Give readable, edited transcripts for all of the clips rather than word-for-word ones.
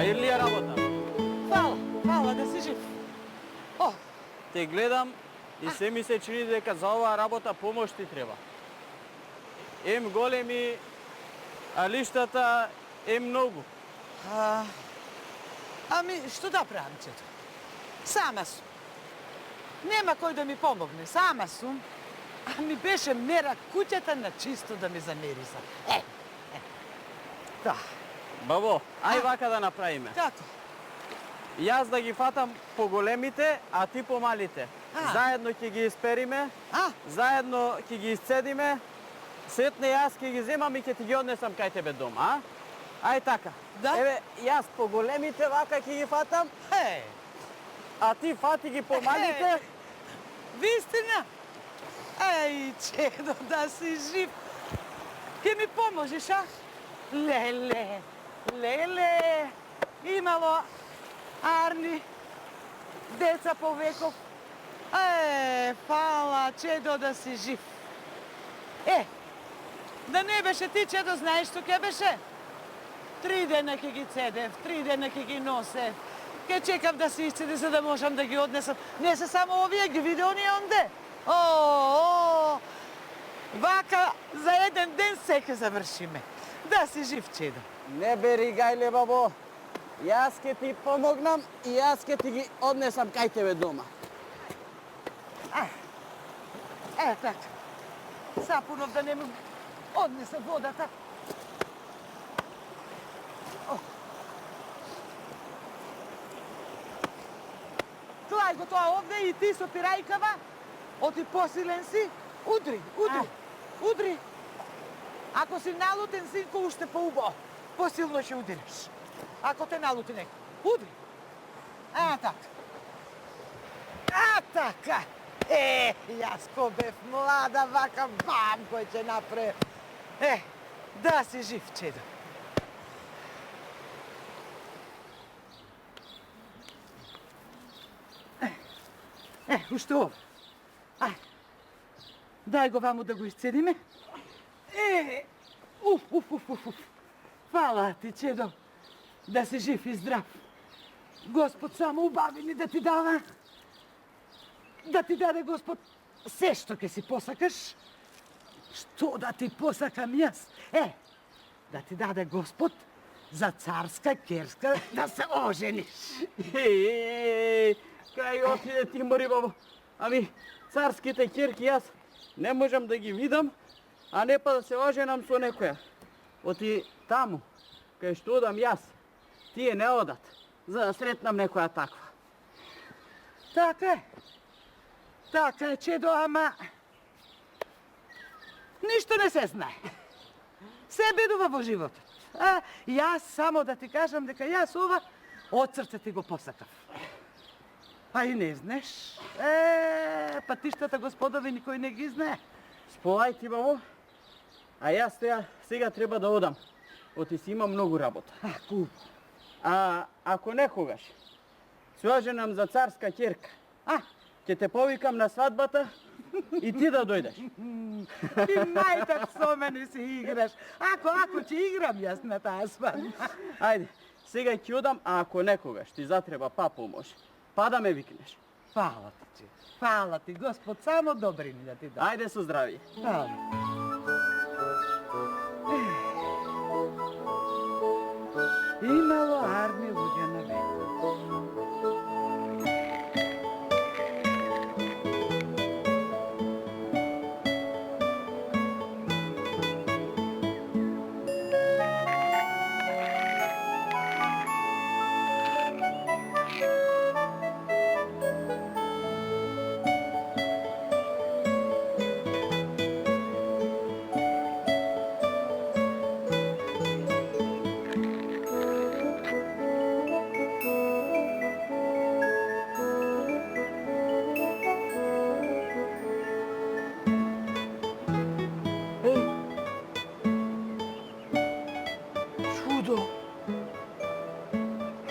или ли е работа? Фала да си жив. О, Те гледам и се ми се чини дека за оваа работа помош ти треба. Ем големи, а лиштата е многу. ами што да правам, чето? Сама сум. Нема кој да ми помогне, сама сум. А ми беше мера куќата на чисто да ми замериса. Да, Бабо, ај вака да направиме. како? Јас да ги фатам по големите, а ти по малите. Заедно ќе ги испериме, заедно ќе ги исцедиме, сетне јас ќе ги земам и ќе ти ги однесам кај тебе дома, Ај така. Да? Еве, јас по големите вака ќе ги фатам, а ти фати ги по малите. Вистина? Еј, чедо, да си жив. Ке ми поможеш, а? Леле, имало Арни, деца по веков. Фала, чедо, да си жив. Да не беше ти, чедо, знаеш што ке беше? 3 дена ќе ги цедев, 3 дена ќе ги носев. Ке чекам да се исцеди за да можам да ги однесам. Не се само овие, ги виде оние онде. Вака за еден ден се ќе завршиме. Да си жив, чедо. Не бери гајле, бабо. Јас ќе ти помогнам и јас ќе ти ги однесам кај тебе дома. Така. Сапунов да не му однесе водата. Клај го тоа овде и ти со пирајкава. Оти посилен си. Удри. Ако си налутен, синко, уште поубаво. Посилно ќе удираш. Ако те налути некој. Удри. Така. Јас ко бев млада, вака бам кој ќе направи. Да си жив, чедо. Уште ова. Дај го ваму да го исцедиме. Фала ти, чедо, да си жив и здрав. Господ само убавини да ти дава. Да ти даде Господ се што ќе си посакаш. Што да ти посакам јас? Да ти даде Господ за царска керска да се ожениш. Кај отиде ти, мори, бабо? Ами, царските керки јас не можам да ги видам, а не па да се оженам со некоја. Оти таму, кај што одам јас, тие не одат, за да сретнам некоја таква. Така е, чедо, ама ништо не се знае. Се бедува во животот. Јас само да ти кажам дека јас ова од срце ти го посакав. А и не знаеш? Патиштата Господови никој не ги знае. Сполај ти, бабо, а јас сега треба да одам. Оти си има многу работа. А ако некогаш се оженам за царска ќерка, ќе те повикам на свадбата и ти да дојдеш. Ти најдак со мене си играш. Ако ќе играм јас на таа свадба. Ајде, сега ќе одам, а ако некогаш ти затреба помош, па да ме викнеш. Фала ти, Господ само добрини да ти даде. Ајде со здравје. Фала. Имало Арни луѓе на векот.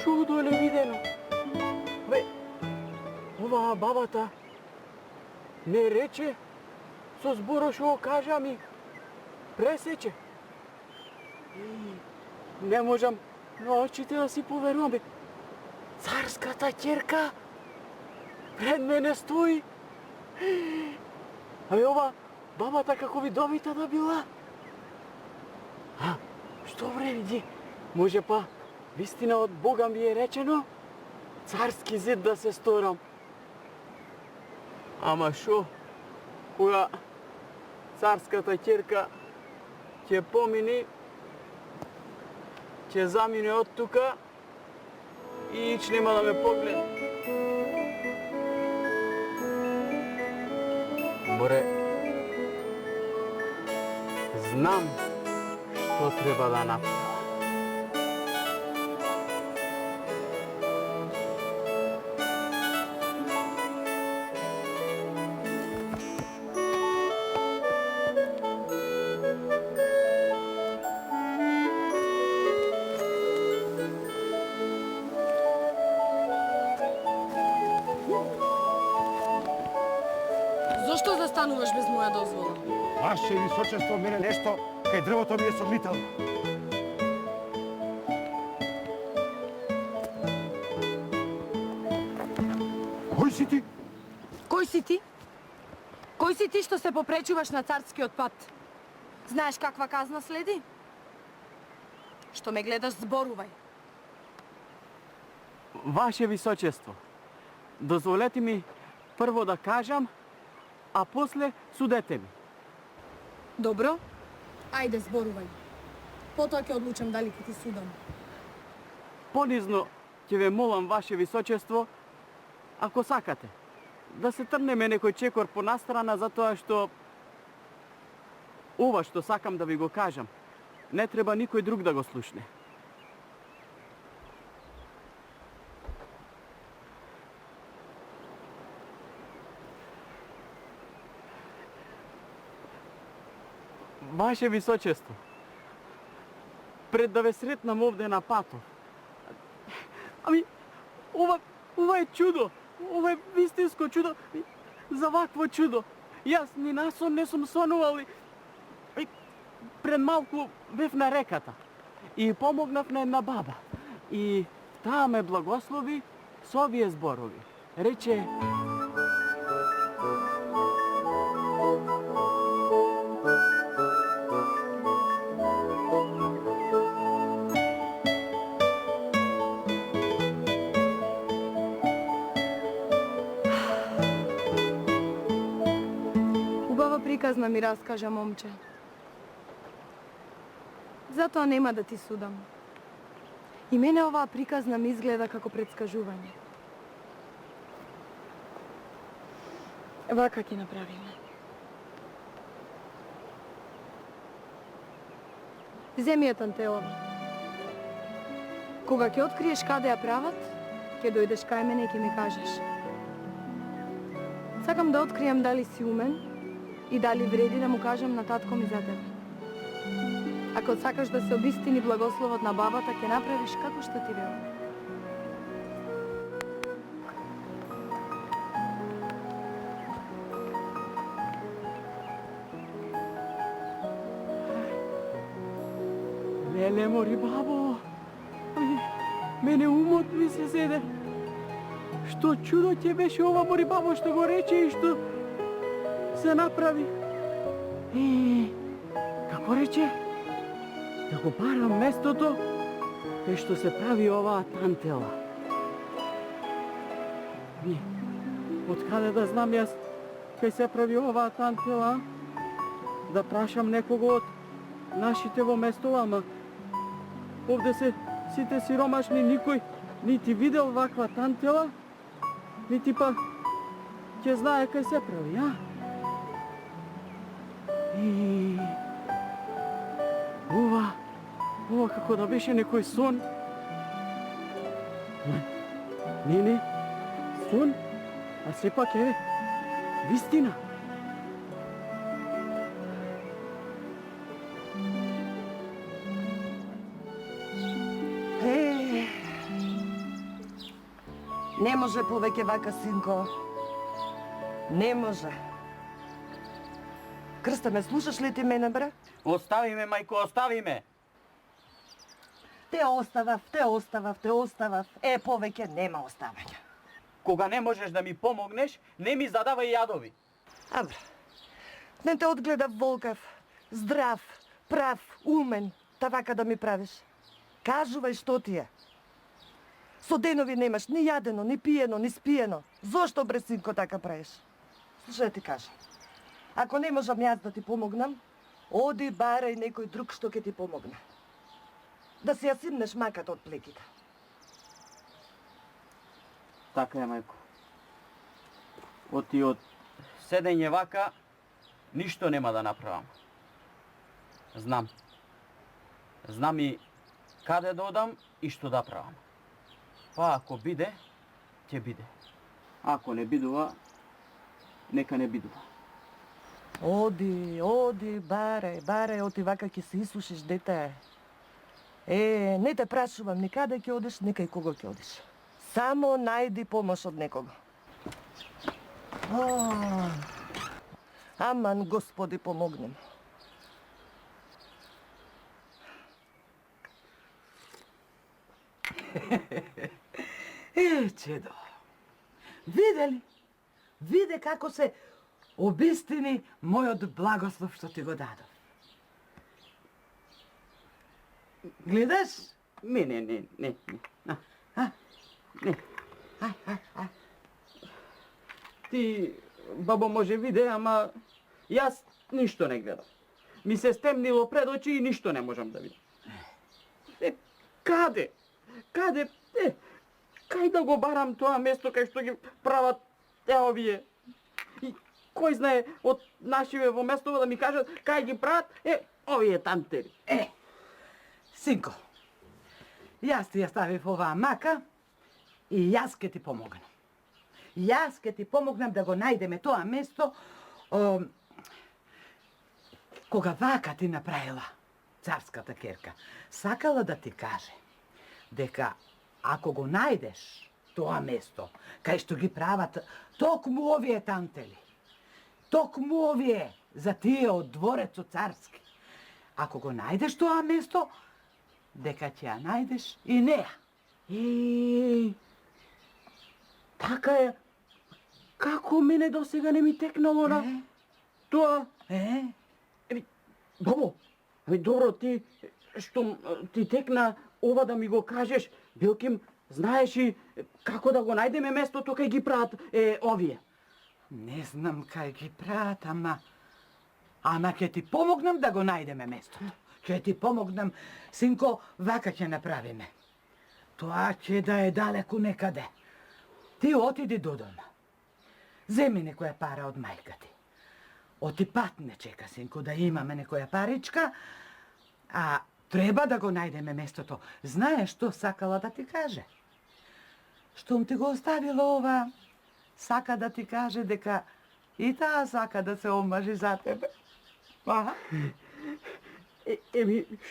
Чудо ли видено? Оваа бабата не рече со зборот што го кажа, ми пресече. Не можам Но очите да си поверувам, бе. Царската ќерка пред мене стои. Абе, ова бабата како видовита да била. Што вреди? Може па, вистина од Бога ми е речено, царски зид да се сторам. Ама шо, кога царската ќерка ќе помини, ќе замине од тука и ич нема да ме погледа. Боре, знам што треба да направам. Зошто застануваш без моја дозвола? Ваше височество, мене нешто кај дрвото ми е сомнително. Кој си ти? Кој си ти? Кој си ти што се попречуваш на царскиот пат? Знаеш каква казна следи? Што ме гледаш, зборувај. Ваше височество, дозволете ми прво да кажам, а после судете ми. Добро? Ајде, зборувај. Потоа ќе одлучам дали ќе ти судам. Понизно ќе ве молам, ваше височество, ако сакате, да се трнеме некој чекор по настрана, затоа што ова што сакам да ви го кажам, не треба никој друг да го слушне. Ваше височество, пред да ве сретнам овде на патот, ами, ова е чудо, ова е вистинско чудо, за вакво чудо. Јас ни на сон не сум сонувал и пред малку бев на реката и помогнав на една баба. И таа ме благослови со овие зборови. Рече: Приказна ми раскажа, момче. Затоа нема да ти судам. И мене оваа приказна ми изгледа како предскажување. Вака ќе направиме. Земи ја тантелова. Кога ќе откриеш каде ја прават, ќе дојдеш кај мене и ќе ми кажеш. Сакам да откријам дали си умен и дали вреди да му кажам на татко ми за тебе. Ако сакаш да се обистини благословот на бабата, ќе направиш како што ти велам. леле, мори бабо, мене умот ми се седе. Што чудо ќе беше ова, мори бабо, што го рече и што се направи. Како рече? Да го барам местото кај што се прави оваа тантела. Од каде да знам јас кај се прави оваа тантела? Да прашам некого од нашите во местото, ама овде се сите сиромашни, никој нити видел ваква тантела, нити па ќе знае кај се прави, а? Ова како да беше некој сон. Не, сон, а сепак е вистина. Не може повеќе вака, синко. Не може. Крста, ме слушаш ли ти мене, бре? Остави ме, мајко, остави ме! Те оставав. Е, повеќе нема оставање. Кога не можеш да ми помогнеш, не ми задавај јадови. Абра, не те одгледав волкав, здрав, прав, умен, та вака да ми правиш. Кажувај што ти е. Со денови немаш ни јадено, ни пиено, ни спиено. Зошто, бре, синко, така правиш? Слушај, ти кажам. Ако не можам јас да ти помогнам, оди барај некој друг што ќе ти помогне. Да си ја симнеш маката од плеките. Така е, мајко. Од седење вака, ништо нема да направам. Знам. Знам и каде да одам и што да правам. Па ако биде, ќе биде. Ако не бидува, нека не бидува. Оди, барај, оти вака ќе се исушиш, дете. Не те прашувам ни каде ќе одиш, ни кај кого ќе одиш. Само најди помош од некого. Аман, Господи, помогнем. Чедо, виде ли? Виде како се обистини мојот благослов што ти го дадов. Гледаш? Не. Не. Ти, бабо, може виде, ама јас ништо не гледам. Ми се стемнило пред очи и ништо не можам да видам. Каде? Кај да го барам тоа место кај што ги прават овие? И кој знае од нашиве во местово да ми кажат кај ги прават овие тантери? Синко, јас ти ја ставив оваа мака и јас ке ти помогнам. Јас ке ти помогнам да го најдеме тоа место кога вака ти направила царската керка. Сакала да ти каже дека ако го најдеш тоа место кај што ги прават токму овие тантели, токму овие за тие од дворецот царски, ако го најдеш тоа место, дека ќе ја најдеш и неа. Така е. Како мене до сега не ми текнало на тоа? Бабо, добро, ти што ти текна ова да ми го кажеш, Билким, знаеш и како да го најдеме местото кај ги прават овие? Не знам кај ги прават, ама ќе ти помогнам да го најдеме местото. Ќе ти помогнам, синко, вака ќе направиме. Тоа ќе да е далеку некаде. Ти отиди до дома. Земи некоја пара од мајка ти. Оти пат не чека, синко, да имаме некоја паричка, а треба да го најдеме местото. Знаеш што сакала да ти каже? Штом ти го оставила ова, сака да ти каже дека и таа сака да се омажи за тебе.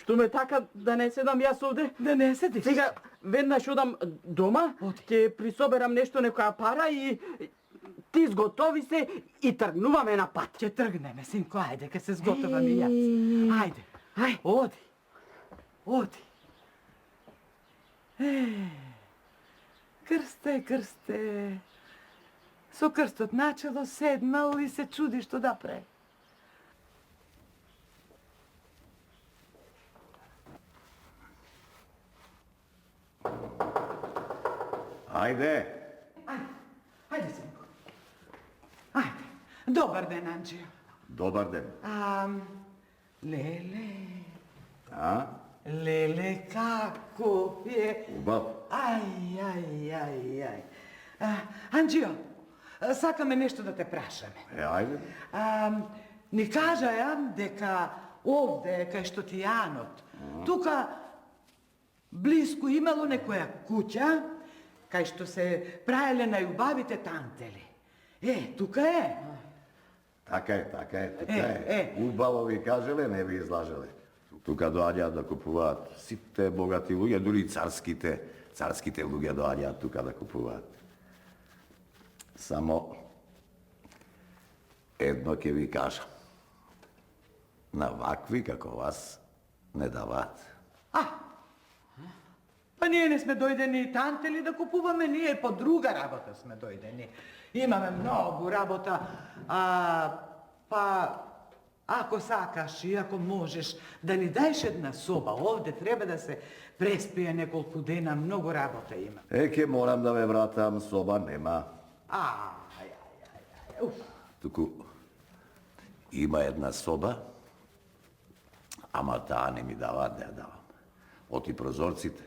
Што ме така да не седам јас овде? Да не седиш. Сега веднаш одам дома, ќе присоберам нешто, некоја пара и ти зготови се и тргнуваме на пат. Ќе тргнеме, синко, ајде, ке се зготовам и јас. Ајде, оди. Крсте. Со крстот начело седнал и се чуди што да прави. Ајде, синко. Ајде. Добар ден, Анџио. добар ден. Леле. А? Леле, како е? Убав. Ај. Анџио, сакаме нешто да те прашаме. Ајде. Ни кажаја дека овде, кај што ти Јанот, тука блиску имало некоја куќа, кај што се праеле најубавите тантели. Тука е. Така е. Убаво ви кажеле, не ви излажеле. Тука доаѓаат да купуваат сите богати луѓе, дури и царските луѓе доаѓаат тука да купуваат. Само едно ќе ви кажам. На вакви како вас не даваат. Па ние не сме дојдени тантели да купуваме, ние по друга работа сме дојдени. Имаме многу работа, па ако сакаш и ако можеш да ни даеш една соба, овде треба да се преспие неколку дена, многу работа има. Ке морам да ве вратам, соба нема. Туку има една соба, ама таа не ми даваат да ја давам. Од и прозорците,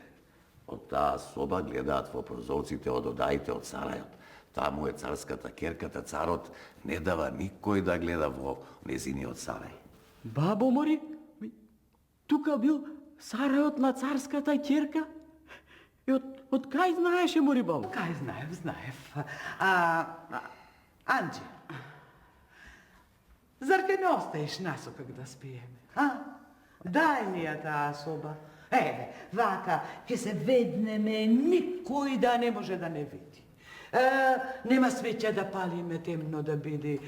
од таа соба гледаат во прозорците од одаите од сарајот. Таму е царската керката, царот не дава никој да гледа во незиниот сарај. Бабо мори, тука бил сарајот на царската керка? И од кај знаеше мори бабо? Кај знаев. Анđи, зар ке не оставиш насопак да спиеме? Дај ни ја таа соба. Еве, вака, ке се веднеме, никој да не може да не види. Нема свеќа да палиме, темно да биде.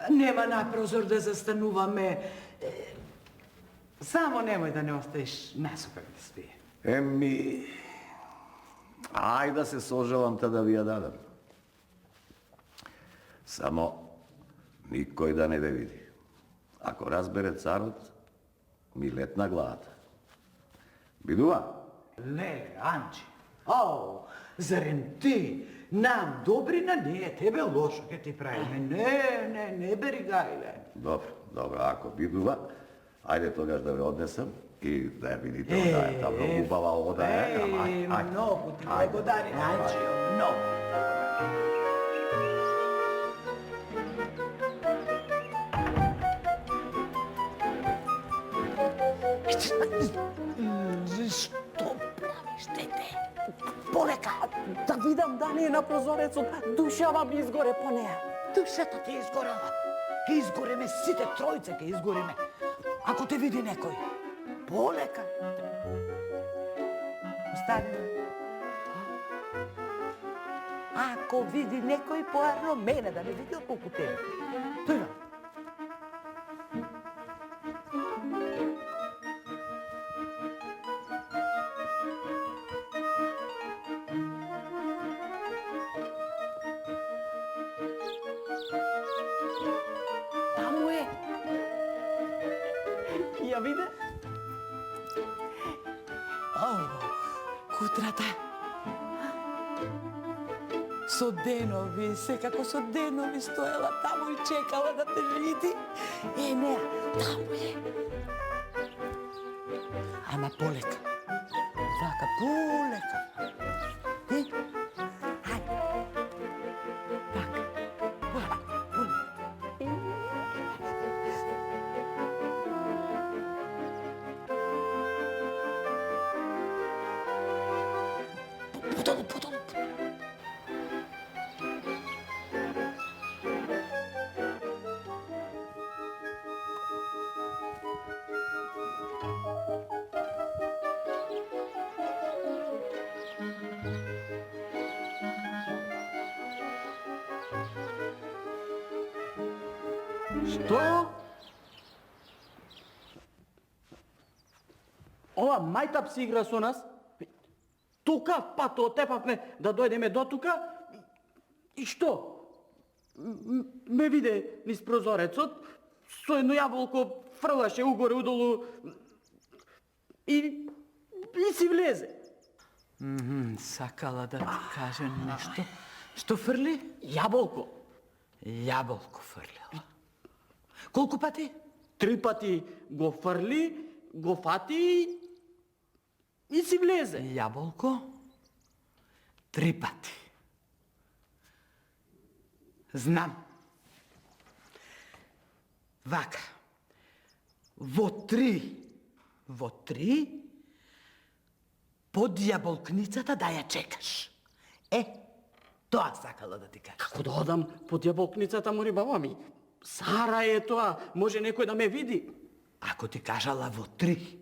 Нема на прозор да застануваме. Само немој да не оставиш насопак да спиеме. Ај да се сожалам та да ви ја дадам. Само никој да не ве види. Ако разбере царот, ми летна главата. Бидува? Леле, Анđи, зарем ти нам добрина, ние тебе лошо ке ти правиме. Не бери гајле. Добро, ако бидува, ајде тогаш да ве однесам и да ја видите одајата, многу убава одаја. Многу ти благодарим, Анđио, многу. Што правиш, дете? Полека, да видам дали е на прозорецот, душава ми изгоре по неја. Душата ти изгорела. Ке изгореме сите тројце, ке изгореме. Ако те види некој, полека. Остави ме. Ако види некој, поарно мене да не види колку тебе. Тој Таму е. Ја виде? Кутрата. Со денови, секако со денови стоела таму и чекала да те види. Неа, таму е. Ама полека. Вака, полека. Ајде. Така. Подолу. Што? Ова мајтап си игра со нас? Тука пат отепавме да дојдеме до тука и што? Ме виде низ прозорецот, со едно јаболко фрлаше угоре удолу и си влезе. сакала да ти каже нешто. Што фрли? Јаболко. Јаболко фрлила. Колку пати? 3 пати го фрли, го фати и си влезе. Јаболко 3 пати. Знам. Вака. Во три под јаболкницата да ја чекаш. Тоа сакала да ти кажа. Како да одам под јаболкницата, мори баба ми? Сара е тоа, може некој да ме види. Ако ти кажала во 3,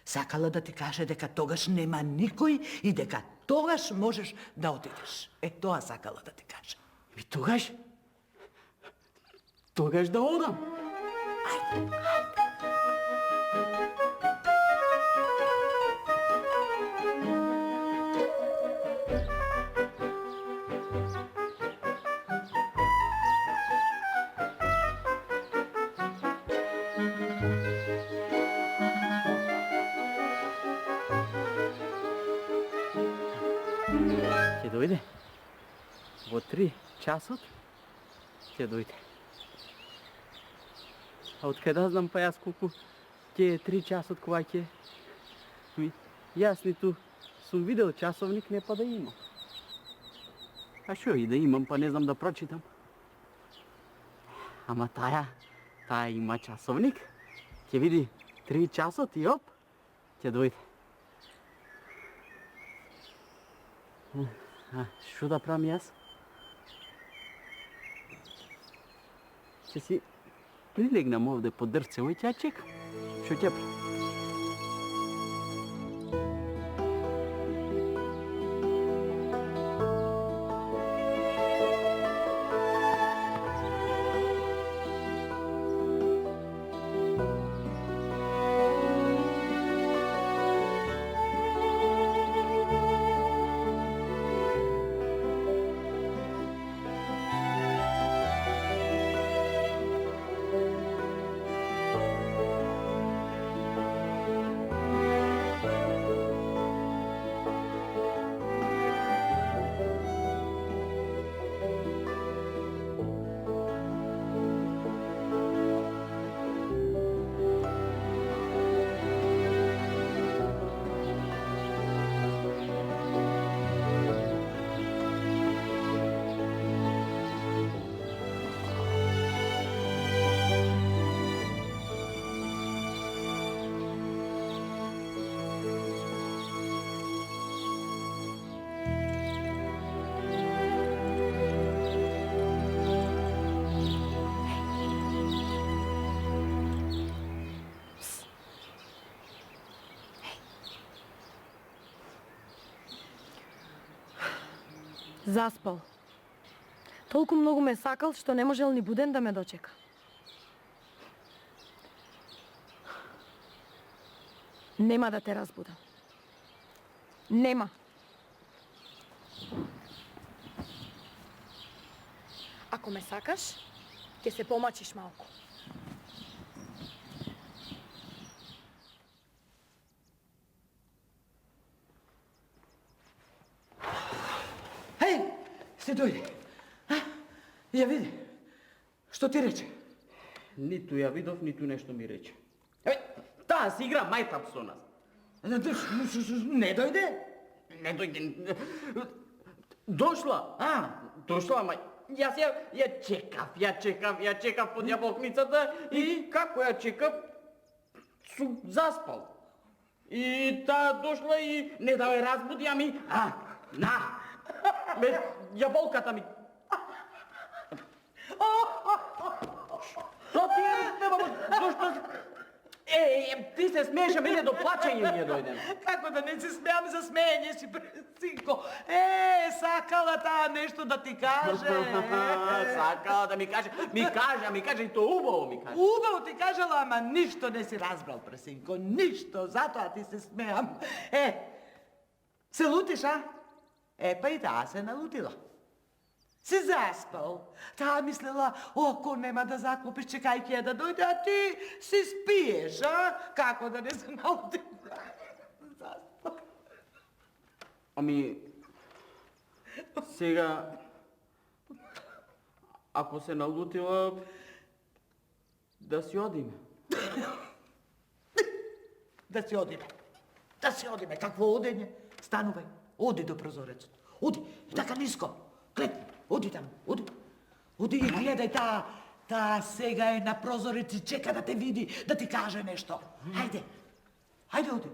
сакала да ти каже дека тогаш нема никој и дека тогаш можеш да отидеш. Тоа сакала да ти каже. И тогаш да одам. Ајде. Ќе дојде. Во 3 часот ќе дојде. А од кај да знам па јас колку ќе е 3 часот кога ќе... Јас ниту сум видел часовник, не па да имам. А шо и да имам, па не знам да прочитам. Ама таа има часовник, ќе види 3 часот и оп, ќе дојде. Шо да правам јас? Ќе си прилегнам овде под дрце, ој ќе ја чекам. Шо ќе правам? Заспал. Толку многу ме сакал, што не можел ни буден да ме дочека. Нема да те разбудам. Нема. Ако ме сакаш, ќе се помачиш малку. Hej, se doјде. Ја види. Што ти рече? Ниту ја видов, ниту нешто ми рече. Таа си игра мајтап со нас. Не дојде? Не дојде. Дошла. Дошла, ама јас ја чекав под јаболкницата и како ја чекав, сум заспал. И таа дошла и не да ме разбуди, ами јаболката ми. Што ти е, зошто? Ти се смееш, а мене до плачење ми е дојдено. Како да не се смеам за смеење си, синко? Сакала таа нешто да ти каже. Сакала да ми каже. Ми каже и то убаво ми каже. Убаво ти кажала, ама ништо не си разбрал, пресинко, ништо, затоа ти се смеам. Се лутиш, а? Па и таа се налутила. Си заспал. Таа мислела, око нема да заклопиш, чекајќи ја да дојде, а ти си спиеш, а? Како да не се налути? Заспал. Ами, сега, ако се налутила, да си одиме. Да си одиме, какво одење? Станувај, оди до прозорецот. Оди, така ниско, клетни, оди таму, оди и гледај таа сега е на прозорец и чека да те види, да ти каже нешто. Хајде, оди.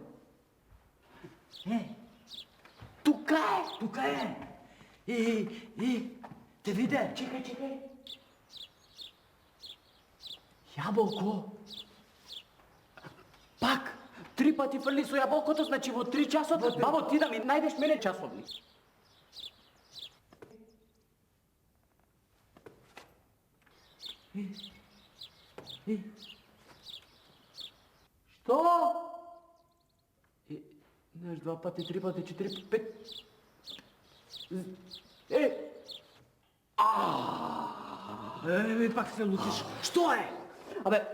Тука е. И, те виде, чекај. Јаболко. Пак, 3 пати фрли со јаболкото, значи во 3 часот, бабо, ти да ми најдеш мене часовник. Што? Знаеш, 2 пати, 3 пати, 4, 5... Пак се лутиш. Што е? Абе,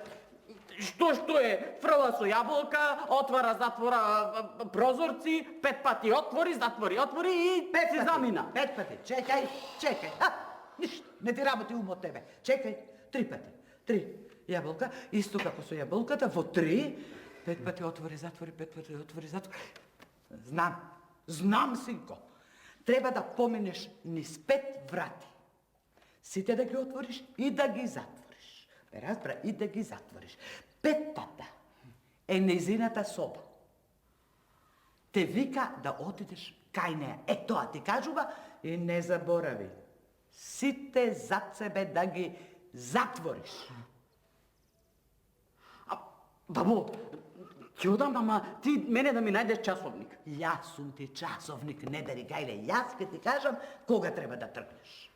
Што е? Фрла со јаболка, отвара, затвора прозорци, 5 пати отвори, затвори, отвори и се замина. 5 пати. Чекај. Ништо, не ти работи ум од тебе. Чекај, 3 пати. 3. Јаболка, исто како со јаболката, во 3, 5 пати отвори, затвори, 5 пати отвори, затвори. Знам, синко. Треба да поминеш низ 5 врати. Сите да ги отвориш и да ги затвориш. Ме разбра, и да ги затвориш. 5-тата е незината соба. Те вика да отидеш кај неа. Тоа ти кажува и не заборави. Сите зад себе да ги затвориш. Бабо, ќе одам, ама ти мене да ми најдеш часовник. Јас сум ти часовник, не бери гајле. Јас ке ти кажам кога треба да тргнеш.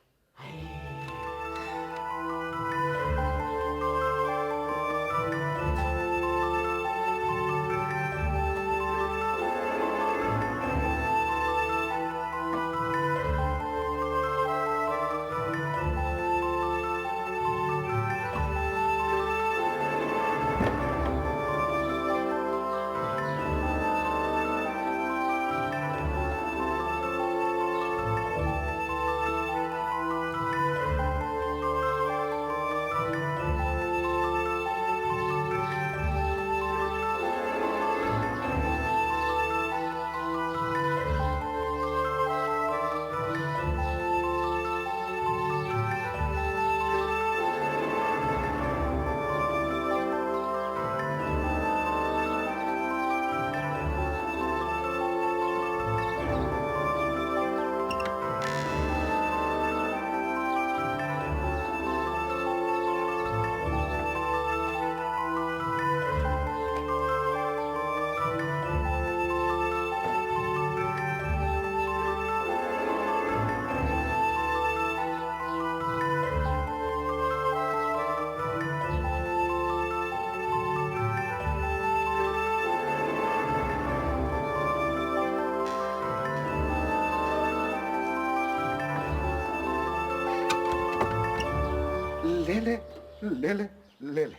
Леле.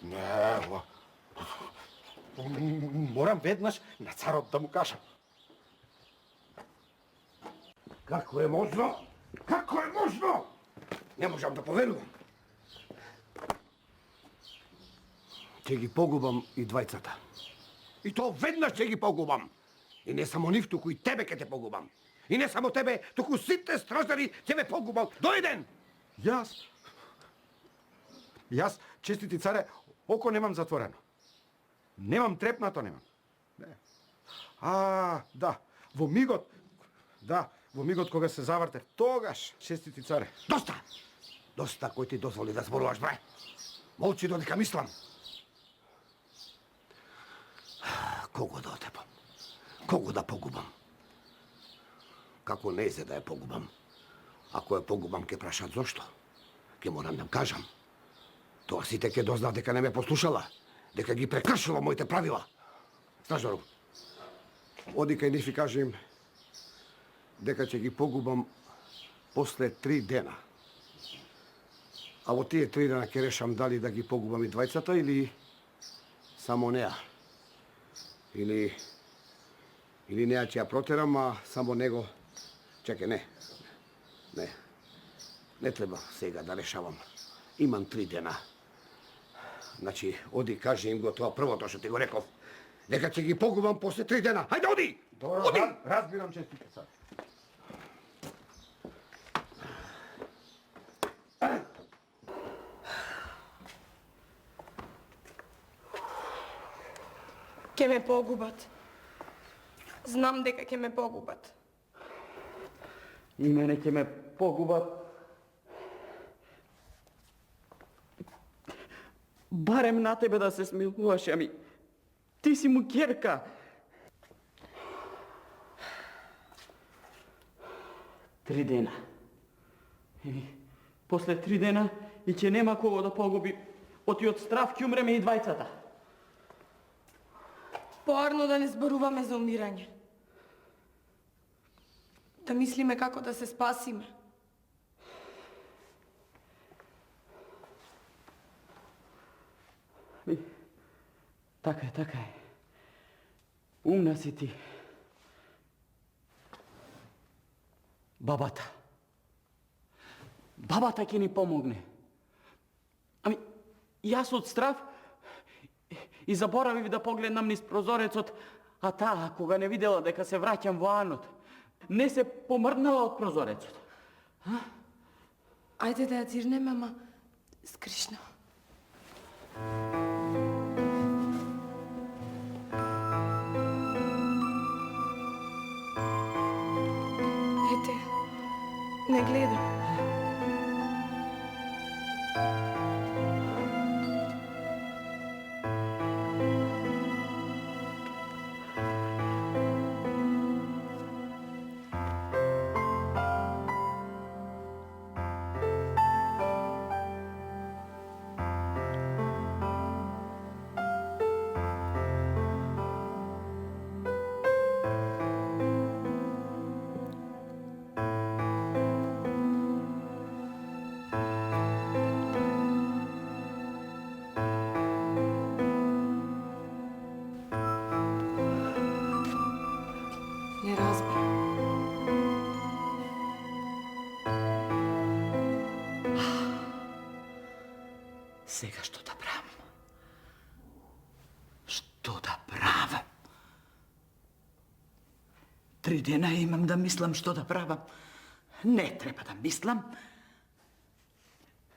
Не, морам веднаш на царот да му кажам. Како е можно? Како е можно? Не можам да поверувам. Ќе ги погубам и двајцата. И то веднаш ќе ги погубам. И не само нив, туку и тебе ќе те погубам. И не само тебе, туку сите стражари ќе ме погубам. Дојден! Јас, честити царе, око немам затворено. Немам трепнато, немам. Не. Да, во мигот кога се завртев, тогаш, честити царе. Доста кој ти дозволи да зборуваш, бре. Молчи додека мислам. Кого да отепам? Кого да погубам? Како не се да ја погубам? Ако ја погубам, ке прашат зошто. Ке морам да кажам. Тоа сите ке дознав дека не ме послушала, дека ги прекршила моите правила. Стражару, оди кај нив и кажи им дека ќе ги погубам после 3 дена. А во тие 3 дена ќе решам дали да ги погубам и двајцата или само неа. Или неа ќе ја протерам, а само него... Чекай, не треба сега да решавам. Имам 3 дена. Значи, оди, кажи им го тоа првото што ти го реков. Дека ќе ги погубам после 3 дена. Хајде, оди! Добро, оди! Разбирам, честите цар. Ке ме погубат. Знам дека ќе ме погубат. И мене ќе ме погубат. Барем на тебе да се смилуваш, ами ти си му ќерка. 3 дена. И после 3 дена и ќе нема кого да погуби. Оти од страв ќе умреме и двајцата. Поарно да не зборуваме за умирање. Да мислиме како да се спасиме. Така е. Умна си ти. Бабата. Бабата ќе ни помогне. Ами, јас од страв и заборавив да погледнам низ прозорецот, а таа, кога не видела дека се враќам во Анот, не се помрднала од прозорецот. Ајде да ја цирнеме, ама скришно. Ете, не гледа. Не разбра. Сега што да правам? Што да правам? 3 дена имам да мислам што да правам. Не треба да мислам.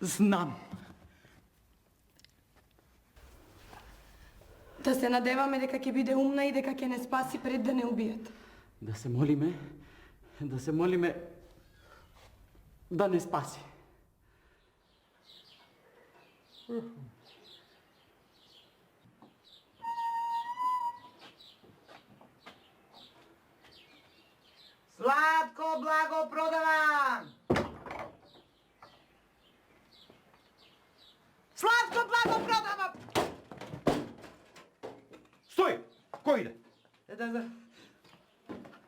Знам. Да се надеваме дека ќе биде умна и дека ќе не спаси пред да не убият. Да се молиме да не спаси. Сладко благо продавам! Сладко благо продавам! Стој! Кој иде?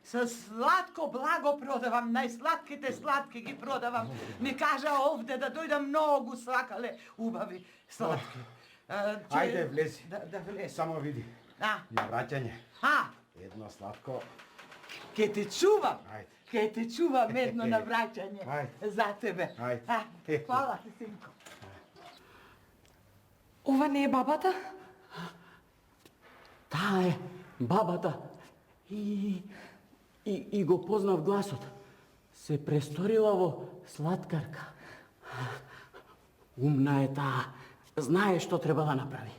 Со сладко благо продавам, најсладките сладки ги продавам. Ми кажа овде да дојдам, многу сакале убави сладки. Ајде, влези. Да влези. Само види. А, И враќање. Едно сладко. ке те чувам. Ајде. Ке те чувам едно на враќање. Ајде. За тебе. Ајде. Хвала ти, синко. Ова не е бабата? Таа е бабата. И го познав гласот. Се престорила во сладкарка. Умна е таа. Знае што треба да направи.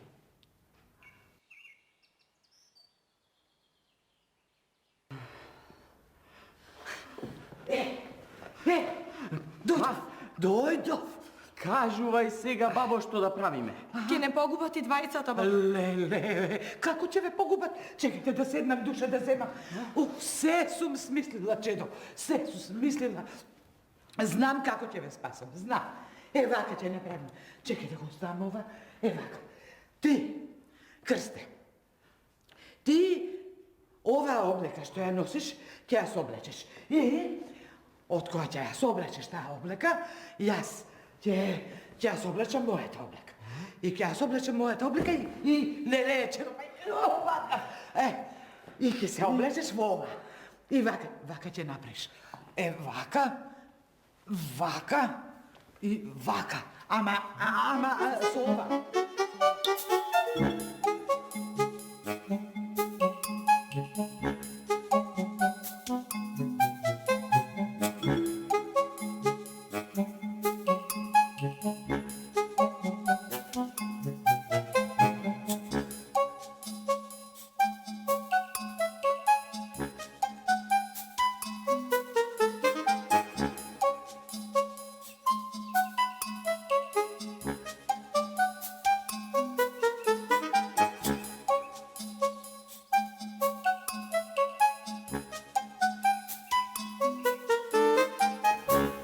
Дојдов. Кажувај сега, бабо, што да правиме. Ќе не погубат и двајцата, баба. Леле, како ќе ве погубат? Чекайте да седнам, душа да земам. Се сум смислила, чедо. Се сум смислила. Знам како ќе ве спасам, знам. Вака ќе направим. Чекай да го оставам ова. Вака. Ти, Крсте, ти оваа облека што ја носиш, ќе ја соблечеш. И од која ќе ја соблечеш таа облека, јас ќе ја соблечам мојата облека. И ќе ја соблечам мојата облека и леле, че и ќе се облечеш во ова. И вака ќе направиш. Вака, вака и вака. Ама со ова.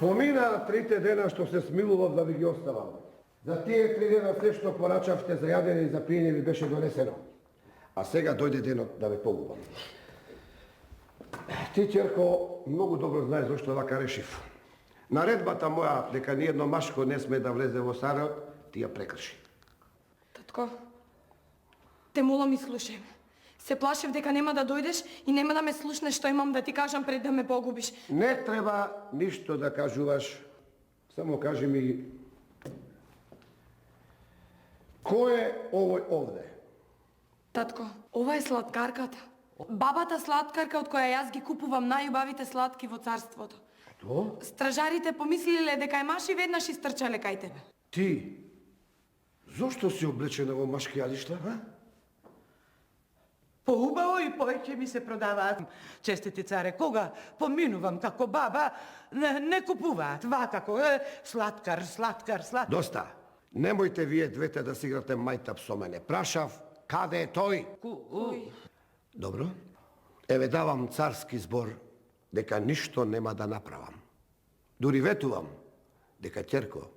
Помина 3 дена што се смилував да ви ги оставам. За тие 3 дена се што порачавте за јадење и за пиење ви беше донесено. А сега дојде денот да ве погубам. Ти, ќерко, многу добро знаеш зашто вака решив. Наредбата моја дека ниедно машко не сме да влезе во сарајот, ти ја прекрши. Татко, Те молам и слушај ме. Се плашев дека нема да дојдеш и нема да ме слушнеш што имам да ти кажам пред да ме погубиш. Не треба ништо да кажуваш. Само кажи ми, кој е овој овде? Татко, ова е сладкарката. Бабата сладкарка од која јас ги купувам најубавите сладки во царството. Што? Стражарите помислиле дека е маш и веднаш истрчале кај тебе. Ти, зошто си облечена во машки јадишта, а? Поубаво и повеќе ми се продаваат. Честити царе, кога поминувам како баба, не купуваат вакако. Сладкар. Доста. Немојте вие двете да си играте мајтап со мене. Прашав, каде е тој? Добро. Еве давам царски збор дека ништо нема да направам. Дури ветувам дека ќерко,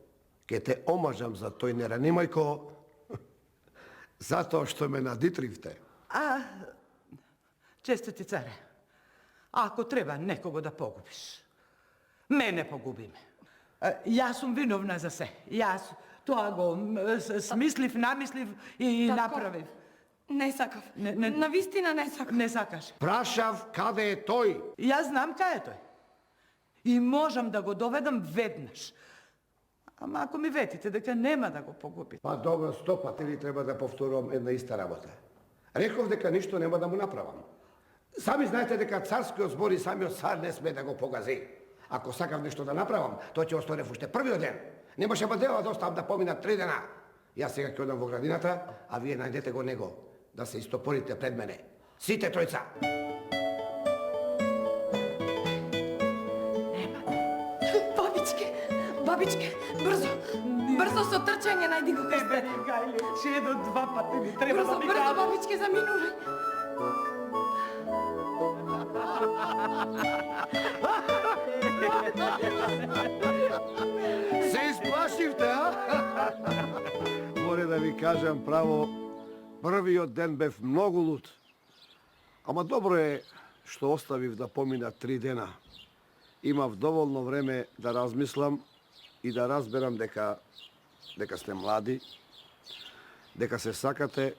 ке те омажам за тој неранимајко, затоа што ме надитривте. Честити царе, ако треба некого да погубиш, мене погуби ме. Јас сум виновна за се. Јас тоа го смислив, намислив и Татко, направив. Не сакав. Навистина не сакав. Не сакаш. Прашав каде е тој? Јас знам кај е тој. И можам да го доведам веднаш. Ама ако ми ветите дека нема да го погубите. Па добро, 100 пати ли треба да повторувам една иста работа? Реков дека ништо нема да му направам. Сами знаете дека царскиот збор и самиот цар не сме да го погази. Ако сакав нешто да направам, тоа ќе осторев уште првиот ден. Немаше бадела да оставам да поминат 3 дена. Јас сега ќе одам во градината, а вие најдете го него, да се истопорите пред мене. Сите тројца. Бабичке, брзо со трчање најди го крстет. Гајле, че до 2 пати ми треба да ми Брзо, кажеш. бабичке, заминувај. Се исплашивте, а? Море да ви кажам право, првиот ден бев многу луд. Ама добро е што оставив да помина 3 дена. Имав доволно време да размислам и да разберам дека сте млади, дека се сакате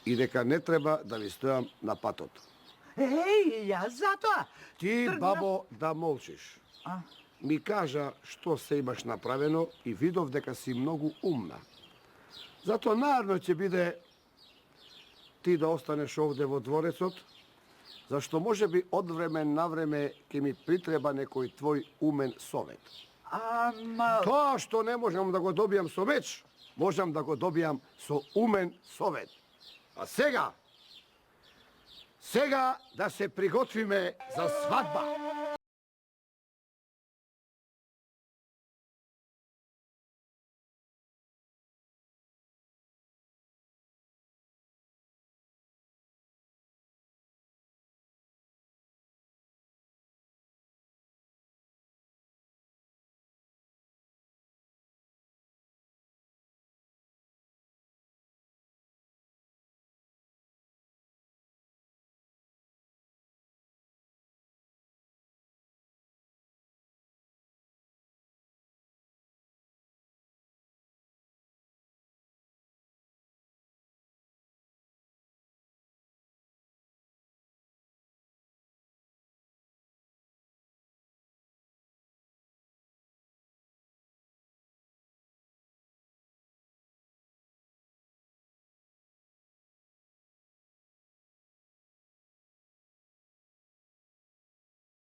и дека не треба да ви стојам на патот. Јас затоа. Ти, бабо, да молчиш. Ми кажа што се имаш направено и видов дека си многу умна. Затоа наравно ќе биде ти да останеш овде во дворецот, зашто може би од време на време ќе ми притреба некој твој умен совет. Ама... Тоа што не можам да го добијам со меч, можам да го добијам со умен совет. А сега да се приготвиме за свадба.